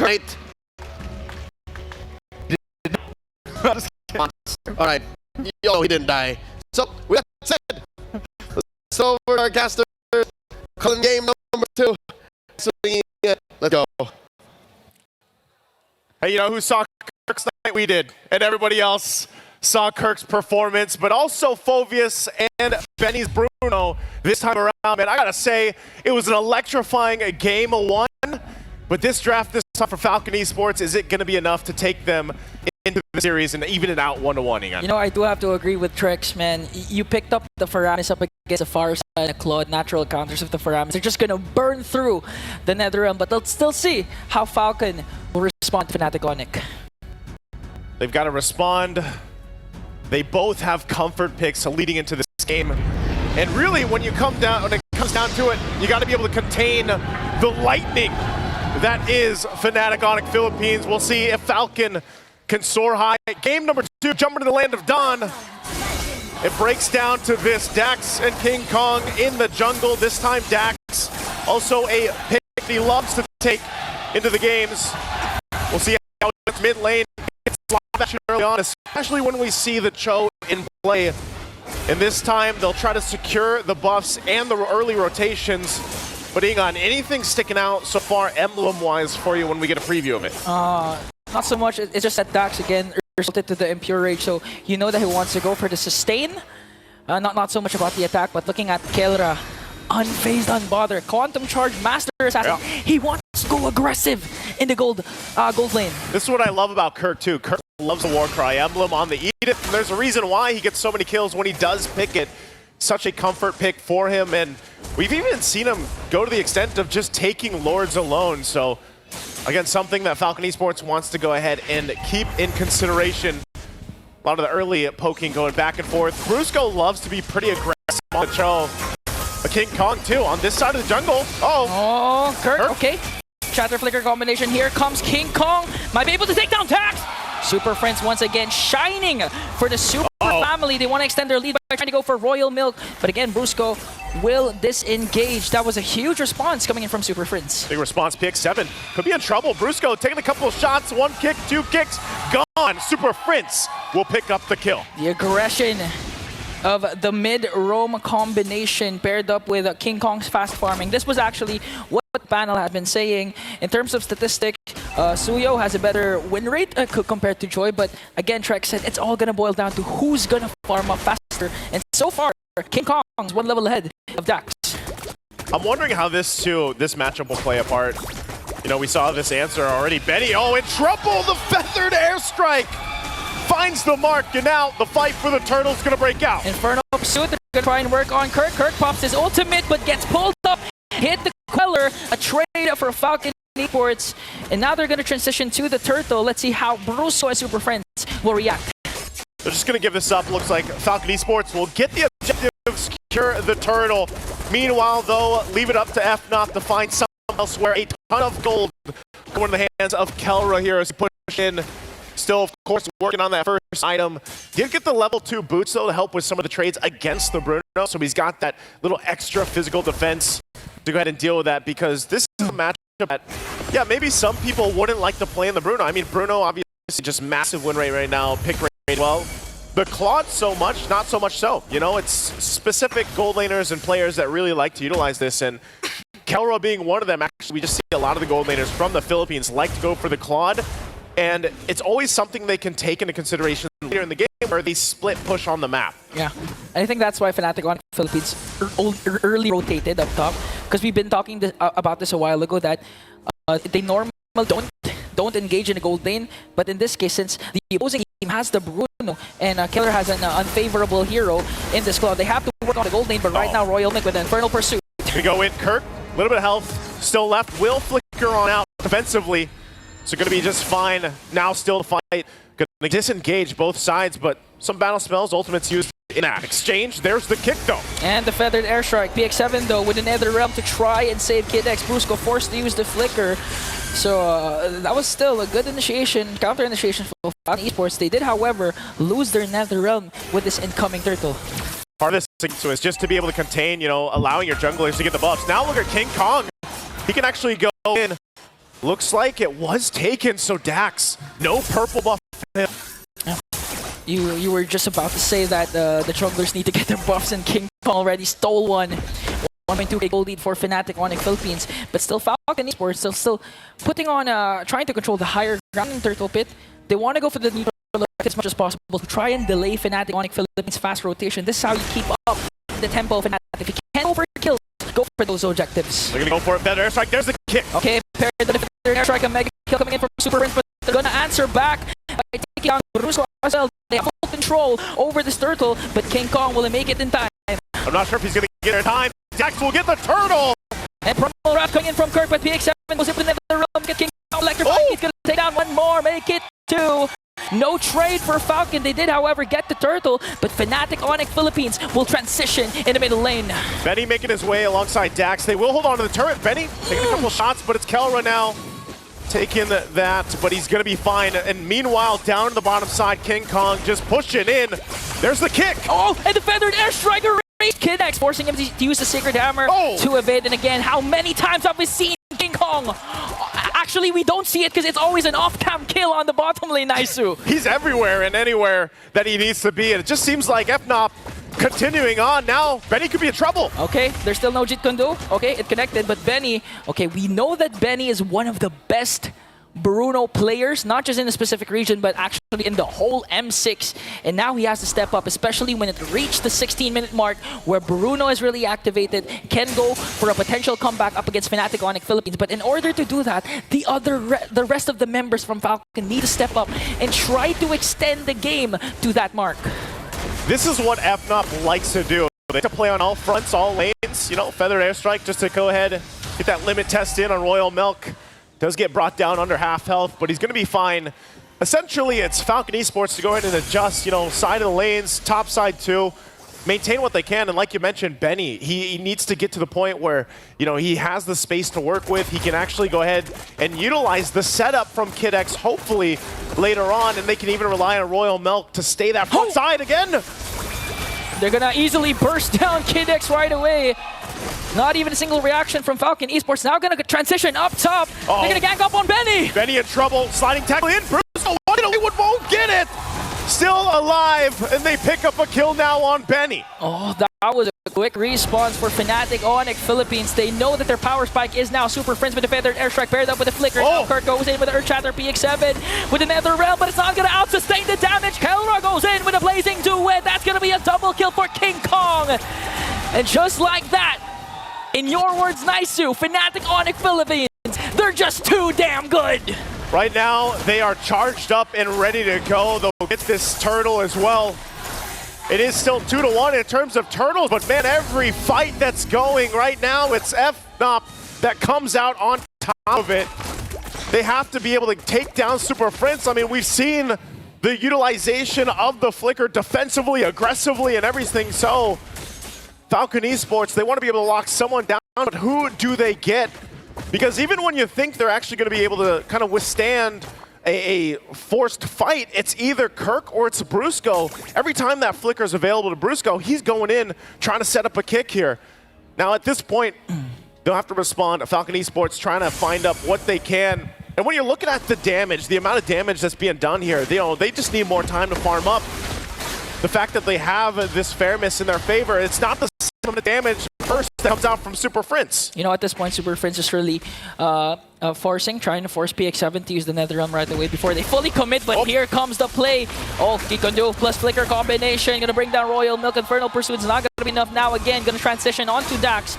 right. Alright. Yo, he didn't die. So, with that said, let's over our caster. Calling game number 2. So, let's go. Hey, you know who saw Kirk's night? We did. And everybody else saw Kirk's performance, but also Fovius and Benny's Bruno this time around. And I gotta say, it was an electrifying game 1. But this draft this time for Falcon Esports, is it gonna be enough to take them into the series and even it out 1-1 again? You know, I do have to agree with Trex, man. You picked up the Faramis up against the far side and the Claude. Natural counters of the Faramis. They're just gonna burn through the NetherRealm, but let's still see how Falcon will respond to Fnatic Onic. They've got to respond. They both have comfort picks leading into this game. And really, when it comes down to it, you got to be able to contain the lightning that is Fnatic Onic Philippines. We'll see if Falcon can soar high. Game number 2, jumping to the land of Dawn. It breaks down to this, Dax and King Kong in the jungle. This time Dax, also a pick he loves to take into the games. We'll see how it's mid lane. Early on, especially when we see the Cho in play. And this time, they'll try to secure the buffs and the early rotations. But Egon, anything sticking out so far emblem-wise for you when we get a preview of it? Not so much. It's just that Dax, again, resulted to the Impure Rage, so you know that he wants to go for the sustain. Not so much about the attack, but looking at Kelra, unfazed, unbothered. Quantum Charge, Master Assassin. Yeah. He wants to go aggressive in the gold lane. This is what I love about Kirk, too. Kirk loves the Warcry emblem on the Edith, and there's a reason why he gets so many kills when he does pick it. Such a comfort pick for him, and we've even seen him go to the extent of just taking Lords alone. So, again, something that Falcon Esports wants to go ahead and keep in consideration. A lot of the early poking going back and forth. Brusco loves to be pretty aggressive on the Cho. A King Kong, too, on this side of the jungle. Oh, Kirk, okay. Shatter Flicker combination. Here comes King Kong. Might be able to take down Dax. Super Friends once again shining for the Super family. They want to extend their lead by trying to go for Royal Milk. But again, Brusco will disengage. That was a huge response coming in from Super Friends. Big response, PX7 could be in trouble. Brusco taking a couple of shots. 1 kick, 2 kicks, gone. Super Friends will pick up the kill. The aggression of the mid-roam combination paired up with King Kong's fast farming. This was actually what the panel had been saying. In terms of statistic, Suyo has a better win rate compared to Joy, but again, Trek said it's all going to boil down to who's going to farm up faster. And so far, King Kong's 1 level ahead of Dax. I'm wondering how this matchup will play a part. You know, we saw this answer already. Benny, in trouble! The feathered airstrike finds the mark, and now the fight for the turtle's gonna break out. Inferno pursuit, they're gonna try and work on Kirk. Kirk pops his ultimate, but gets pulled up, hit the Queller, a trade for Falcon Esports, and now they're gonna transition to the turtle. Let's see how Brusco and Super Friends will react. They're just gonna give this up. Looks like Falcon Esports will get the objective, secure the turtle. Meanwhile, though, leave it up to FNOT to find someone else where a ton of gold going in the hands of Kelra here as he push in. Still, of course, working on that first item. Did get the level 2 boots, though, to help with some of the trades against the Bruno. So he's got that little extra physical defense to go ahead and deal with that, because this is a matchup that, yeah, maybe some people wouldn't like to play in the Bruno. I mean, Bruno, obviously, just massive win rate right now, pick rate well. The Claude, so much, not so much so. You know, it's specific gold laners and players that really like to utilize this, and Kelra being one of them. Actually, we just see a lot of the gold laners from the Philippines like to go for the Claude. And it's always something they can take into consideration later in the game where they split push on the map. Yeah, and I think that's why Fnatic Onic Philippines early rotated up top, because we've been talking about this a while ago that they normally don't engage in the gold lane, but in this case, since the opposing team has the Bruno and Killer has an unfavorable hero in this Claude, they have to work on the gold lane. But right now, Royal Milk with an Infernal Pursuit. We go in, Kirk, a little bit of health still left, will flicker on out defensively. So going to be just fine. Now still to fight. Going to disengage both sides, but some battle spells, ultimates used in that exchange. There's the kick, though. And the feathered airstrike. PX7, though, with another realm to try and save Kid X. Brusco forced to use the flicker. So that was still a good initiation, counter initiation for Falcon Esports. They did, however, lose their nether realm with this incoming turtle. Part of this so is just to be able to contain, you know, allowing your junglers to get the buffs. Now look at King Kong. He can actually go in Looks like it was taken, so Dax, no purple buff. You were just about to say that the junglers need to get their buffs, and King Kong already stole one. 1.2k gold lead for Fnatic Onic Philippines, but still Falcon Esports still putting on, trying to control the higher ground in Turtle Pit. They want to go for the neutral as much as possible to try and delay Fnatic Onic Philippines' fast rotation. This is how you keep up the tempo of Fnatic. If you can't go for kills, go for those objectives. They're gonna go for a better airstrike. There's the kick. Okay, paired with the airstrike, a mega kill coming in from Super Prince, but they're gonna answer back by taking down Russo as well. They have full control over this turtle, but King Kong will make it in time. I'm not sure if he's gonna get it in time. Dax will get the turtle! And Promo Wrath coming in from Kirk, but PX7 was able to never run. Get King Kong electrified. He's gonna take down one more, make it 2. No trade for Falcon. They did, however, get the turtle, but Fnatic Onic Philippines will transition in the middle lane. Benny making his way alongside Dax. They will hold on to the turret. Benny taking a couple shots, but it's Kelra now taking that, but he's going to be fine. And meanwhile, down to the bottom side, King Kong just pushing in. There's the kick. Oh, and the feathered airstriker raised Kidx, forcing him to use the Sacred Hammer to evade. And again, how many times have we seen King Kong? Actually, we don't see it because it's always an off-cam kill on the bottom lane, Naisu. He's everywhere and anywhere that he needs to be. And it just seems like FNOP continuing on. Now, Benny could be in trouble. Okay, there's still no Jit Kundo. Okay, it connected, but Benny, okay, we know that Benny is one of the best Bruno players, not just in a specific region, but actually in the whole M6. And now he has to step up, especially when it reached the 16-minute mark where Bruno is really activated, can go for a potential comeback up against Fnatic Onic Philippines. But in order to do that, the rest of the members from Falcon need to step up and try to extend the game to that mark. This is what FNOP likes to do. They like to play on all fronts, all lanes, you know, feathered airstrike just to go ahead, get that limit test in on Royal Milk. Does get brought down under half health, but he's going to be fine. Essentially, it's Falcon Esports to go ahead and adjust, you know, side of the lanes, top side too, maintain what they can. And like you mentioned, Benny, he needs to get to the point where, you know, he has the space to work with. He can actually go ahead and utilize the setup from KidX, hopefully later on, and they can even rely on Royal Milk to stay that front side again. They're going to easily burst down KidX right away. Not even a single reaction from Falcon Esports. Now going to transition up top. They're going to gang up on Benny. Benny in trouble. Sliding tackle in. Bruce won't get it. Still alive. And they pick up a kill now on Benny. Oh, that was a quick response for Fnatic Onic Philippines. They know that their power spike is now Super Prince with the feathered airstrike paired up with the flicker. Now Kirk goes in with the Earthshatter PX7 with the Nether Realm, but it's not going to out-sustain the damage. Kelra goes in with a Blazing Duet. That's going to be a double kill for King Kong. And just like that, in your words, Naisu, Fnatic Onic Philippines, they're just too damn good. Right now, they are charged up and ready to go. They'll get this turtle as well. It is still 2-1 in terms of turtles, but man, every fight that's going right now, it's FNOP that comes out on top of it. They have to be able to take down Super Prince. I mean, we've seen the utilization of the flicker defensively, aggressively, and everything. So Falcon Esports, they want to be able to lock someone down, but who do they get? Because even when you think they're actually going to be able to kind of withstand a forced fight, it's either Kirk or it's Brusco. Every time that flicker is available to Brusco, he's going in, trying to set up a kick here. Now at this point, they'll have to respond. Falcon Esports trying to find up what they can. And when you're looking at the damage, the amount of damage that's being done here, they just need more time to farm up. The fact that they have this fairness in their favor, it's not the same amount of damage first that comes out from Super Prince. You know, at this point, Super Prince is really trying to force PX7 to use the Nether Realm right away before they fully commit, but here comes the play. Oh, Kikondo plus Flicker combination, gonna bring down Royal Milk. Infernal Pursuit's not gonna be enough now again, gonna transition onto Dax.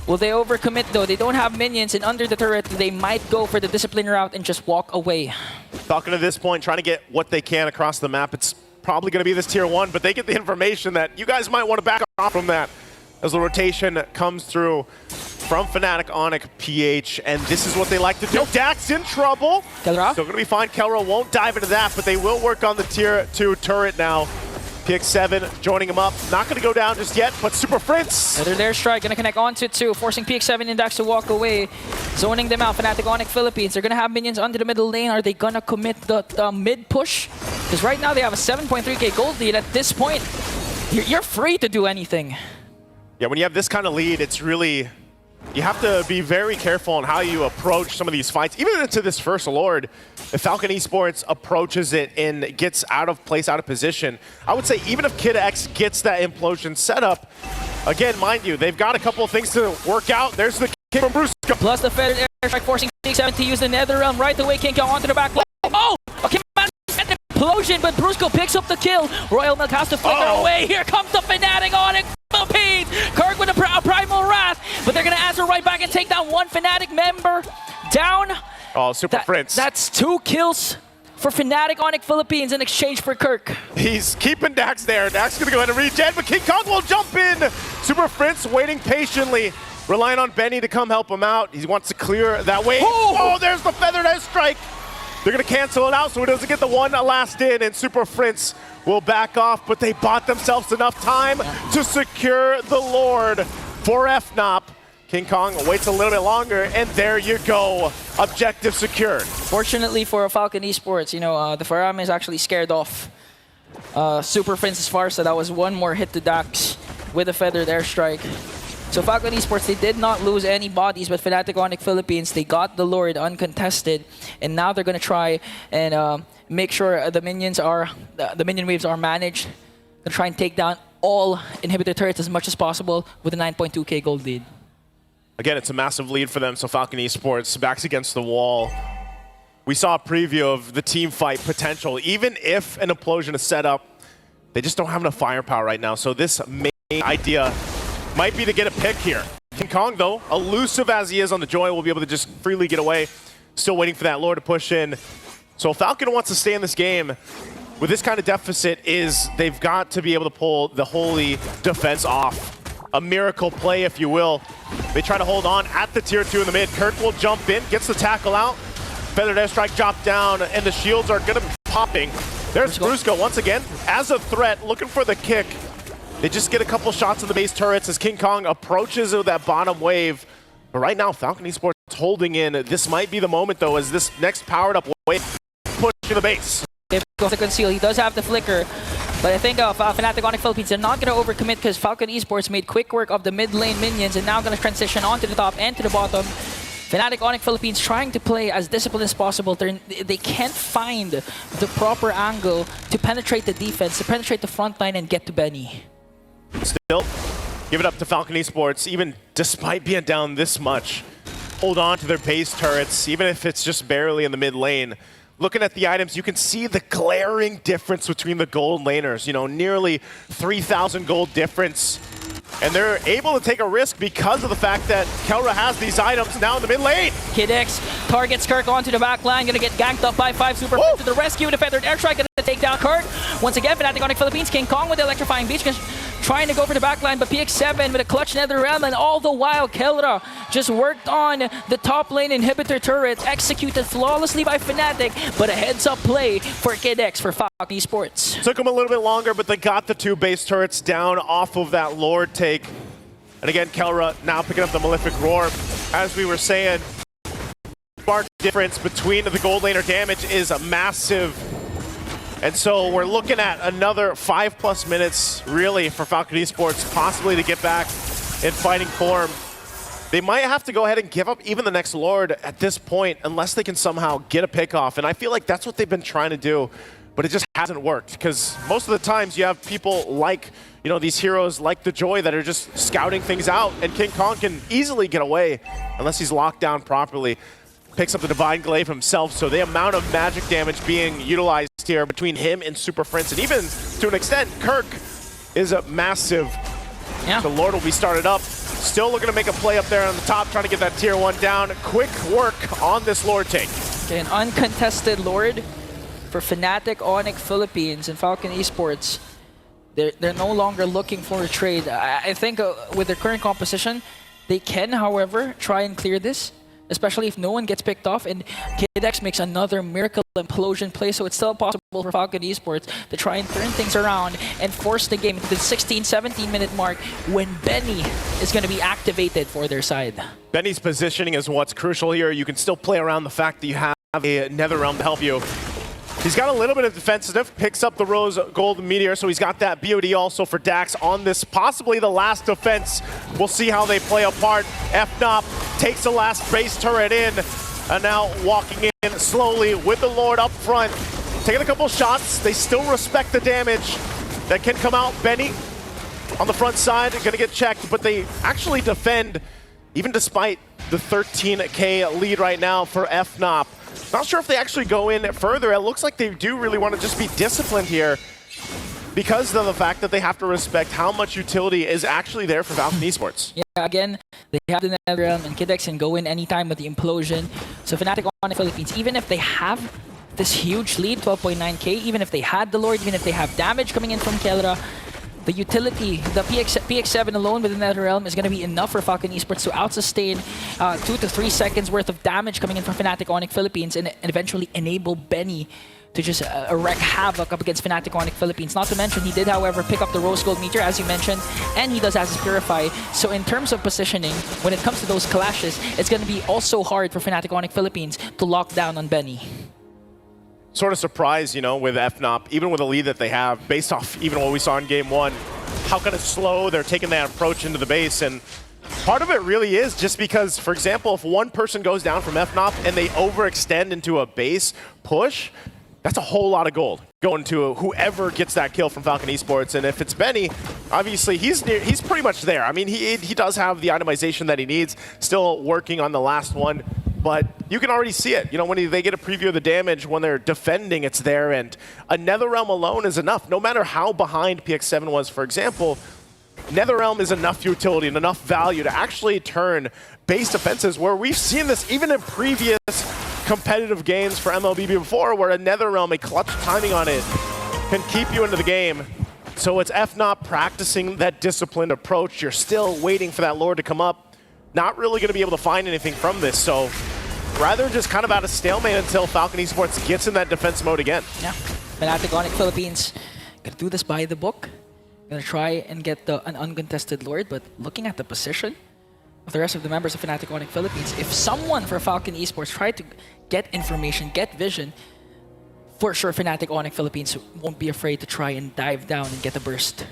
Will they overcommit though? They don't have minions, and under the turret, they might go for the discipline route and just walk away. Falcon at this point, trying to get what they can across the map. It's probably going to be this tier 1, but they get the information that you guys might want to back off from that as the rotation comes through from Fnatic Onic PH, and this is what they like to do. Dax in trouble. Kelra? Still going to be fine. Kelra won't dive into that, but they will work on the tier 2 turret now. PX7 joining him up. Not going to go down just yet, but Super Prince. Another there strike, going to connect onto 2, forcing PX7 and Dax to walk away, zoning them out. Fnatic Onic Philippines, they're going to have minions under the middle lane. Are they going to commit the mid push? Because right now they have a 7.3k gold lead. At this point, you're free to do anything. Yeah, when you have this kind of lead, it's really you have to be very careful on how you approach some of these fights. Even into this first Lord, if Falcon Esports approaches it and gets out of place, out of position, I would say even if Kid X gets that implosion set up, again, mind you, they've got a couple of things to work out. There's the kick from Bruce. Plus the feathered airstrike forcing K7 to use the nether realm right away. King Kong onto the back line. Oh! Okay, man, the implosion, but Brusco picks up the kill. Royal Milk has to flicker away. Here comes the Fnatic Onic Philippines. Kirk with a primal wrath, but they're gonna answer right back and take down one Fnatic member down. Oh, Super Prince. That's 2 kills for Fnatic Onic Philippines in exchange for Kirk. He's keeping Dax there. Dax gonna go ahead and regen, but King Kong will jump in. Super Prince waiting patiently, relying on Benny to come help him out. He wants to clear that way. Oh, there's the feathered airstrike. They're gonna cancel it out so he doesn't get the one last in, and Super Prince will back off, but they bought themselves enough time to secure the Lord for FNOP. King Kong waits a little bit longer, and there you go. Objective secured. Fortunately for Falcon Esports, you know, the Faram is actually scared off Super Prince's Farsa. That was one more hit to Dax with a feathered airstrike. So Falcon Esports, they did not lose any bodies, but Fnatic Onic Philippines, they got the Lord uncontested, and now they're gonna try and make sure the minions are, the minion waves are managed. Gonna try and take down all inhibitor turrets as much as possible with a 9.2k gold lead. Again, it's a massive lead for them, so Falcon Esports backs against the wall. We saw a preview of the team fight potential. Even if an implosion is set up, they just don't have enough firepower right now, so this main idea might be to get a pick here. King Kong, though, elusive as he is on the Joy, will be able to just freely get away. Still waiting for that Lord to push in. So Falcon wants to stay in this game with this kind of deficit is they've got to be able to pull the Holy defense off. A miracle play, if you will. They try to hold on at the tier 2 in the mid. Kirk will jump in, gets the tackle out. Feathered airstrike dropped down, and the shields are going to be popping. There's Brusco once again as a threat, looking for the kick. They just get a couple shots in the base turrets as King Kong approaches with that bottom wave. But right now, Falcon Esports holding in. This might be the moment, though, as this next powered up wave push to the base. If he goes to conceal, he does have the flicker. But I think Fnatic Onic Philippines, they're not going to overcommit because Falcon Esports made quick work of the mid lane minions and now going to transition onto the top and to the bottom. Fnatic Onic Philippines trying to play as disciplined as possible. They can't find the proper angle to penetrate the defense, to penetrate the front line and get to Benny. Still, give it up to Falcon Esports, even despite being down this much. Hold on to their base turrets, even if it's just barely in the mid lane. Looking at the items, you can see the glaring difference between the gold laners. You know, nearly 3,000 gold difference. And they're able to take a risk because of the fact that Kelra has these items now in the mid lane. Kid X targets Kirk onto the back line, gonna get ganked up by 5 Super to the rescue with a feathered airstrike, gonna take down Kirk. Once again, Fnatic Onic Philippines, King Kong with the electrifying beach, trying to go for the back line, but PX7 with a clutch nether realm, and all the while Kelra just worked on the top lane inhibitor turret, executed flawlessly by Fnatic, but a heads-up play for Kid X for Falcon Esports. Took them a little bit longer, but they got the 2 base turrets down off of that Lord take. And again, Kelra now picking up the Malefic Roar. As we were saying, spark difference between the gold laner damage is a massive. And so we're looking at another 5+ minutes, really, for Falcon Esports possibly to get back in fighting form. They might have to go ahead and give up even the next Lord at this point unless they can somehow get a pick off. And I feel like that's what they've been trying to do, but it just hasn't worked because most of the times you have people like, you know, these heroes like the Joy that are just scouting things out, and King Kong can easily get away unless he's locked down properly. Picks up the Divine Glaive himself, so the amount of magic damage being utilized here between him and Super Prince, and even to an extent, Kirk is a massive. Yeah. The Lord will be started up. Still looking to make a play up there on the top, trying to get that tier 1 down. Quick work on this Lord take. Okay, an uncontested Lord for Fnatic Onic Philippines and Falcon Esports. They're no longer looking for a trade. I think with their current composition, they can, however, try and clear this, especially if no one gets picked off, and Kid X makes another miracle implosion play, so it's still possible for Falcon Esports to try and turn things around and force the game to the 16-17 minute mark when Benny is going to be activated for their side. Benny's positioning is what's crucial here. You can still play around the fact that you have a Nether Realm to help you. He's got a little bit of defensive, picks up the Rose Gold Meteor, so he's got that BOD also for Dax on this, possibly the last defense. We'll see how they play apart. FNOP takes the last base turret in, and now walking in slowly with the Lord up front. Taking a couple shots, they still respect the damage that can come out. Benny on the front side, gonna get checked, but they actually defend, even despite the 13K lead right now for FNOP. Not sure if they actually go in further. It looks like they do really want to just be disciplined here because of the fact that they have to respect how much utility is actually there for Falcon Esports. Yeah, again, they have the NetherRealm and Kid X can go in anytime with the implosion. So Fnatic on the Philippines, even if they have this huge lead, 12.9k, even if they had the Lord, even if they have damage coming in from Kelra, the utility, the PX7 alone with the NetherRealm is going to be enough for Falcon Esports to out-sustain 2 to 3 seconds worth of damage coming in from Fnatic Onic Philippines and eventually enable Benny to just wreak havoc up against Fnatic Onic Philippines. Not to mention, he did, however, pick up the Rose Gold Meteor, as you mentioned, and he does has his Purify. So in terms of positioning, when it comes to those clashes, it's going to be also hard for Fnatic Onic Philippines to lock down on Benny. Sort of surprised, you know, with FNOP, even with the lead that they have, based off even what we saw in Game 1, how kind of slow they're taking that approach into the base. And part of it really is just because, for example, if one person goes down from FNOP and they overextend into a base push, that's a whole lot of gold going to whoever gets that kill from Falcon Esports. And if it's Benny, obviously he's pretty much there. I mean, he does have the itemization that he needs, still working on the last one. But you can already see it. You know, when they get a preview of the damage, when they're defending, it's there. And a NetherRealm alone is enough. No matter how behind PX7 was, for example, NetherRealm is enough utility and enough value to actually turn base defenses, where we've seen this even in previous competitive games for MLBB before, where a NetherRealm, a clutch timing on it, can keep you into the game. So it's FNOP practicing that disciplined approach. You're still waiting for that Lord to come up. Not really going to be able to find anything from this, so rather just kind of out of stalemate until Falcon Esports gets in that defense mode again. Yeah, Fnatic Onic Philippines gonna do this by the book. Gonna try and get an uncontested Lord, but looking at the position of the rest of the members of Fnatic Onic Philippines, if someone for Falcon Esports tried to get information, get vision, for sure Fnatic Onic Philippines won't be afraid to try and dive down and get a burst.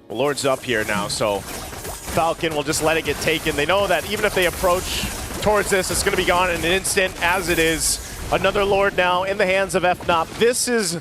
Well, Lord's up here now, so Falcon will just let it get taken. They know that even if they approach towards this, it's going to be gone in an instant, as it is. Another Lord now in the hands of FNOP. This is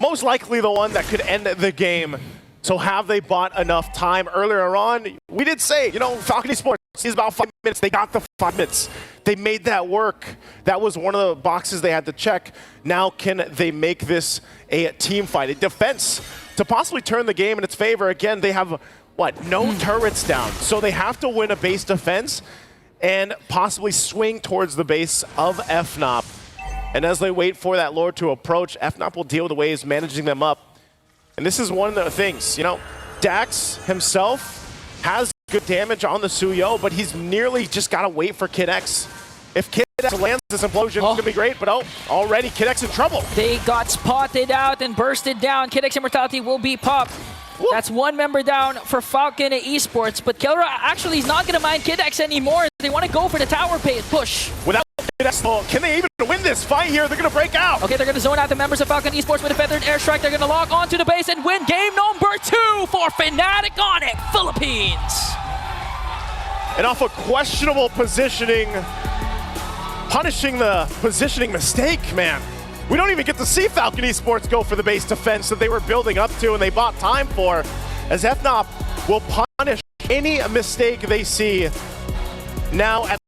most likely the one that could end the game. So have they bought enough time earlier on? We did say, you know, Falcon Esports is about 5 minutes. They got the 5 minutes. They made that work. That was one of the boxes they had to check. Now can they make this a team fight, a defense, to possibly turn the game in its favor? Again, they have, what, no turrets down. So they have to win a base defense and possibly swing towards the base of FNOP. And as they wait for that Lord to approach, FNOP will deal with the ways managing them up. And this is one of the things, you know, Dax himself has good damage on the Suyo, but he's nearly just got to wait for Kid X. If Kid X lands this implosion, it's going to be great, but already Kid X in trouble. They got spotted out and bursted down. Kid X Immortality will be popped. Whoop. That's one member down for Falcon Esports, but Kelra actually is not going to mind Kid X anymore. They want to go for the tower push. Without Kid X, can they even win this fight here? They're going to break out. Okay, they're going to zone out the members of Falcon Esports with a feathered airstrike. They're going to log onto the base and win game number 2 for Fnatic Onic Philippines. And off a questionable positioning, punishing the positioning mistake, man. We don't even get to see Falcon Esports go for the base defense that they were building up to and they bought time for, as FNOP will punish any mistake they see now at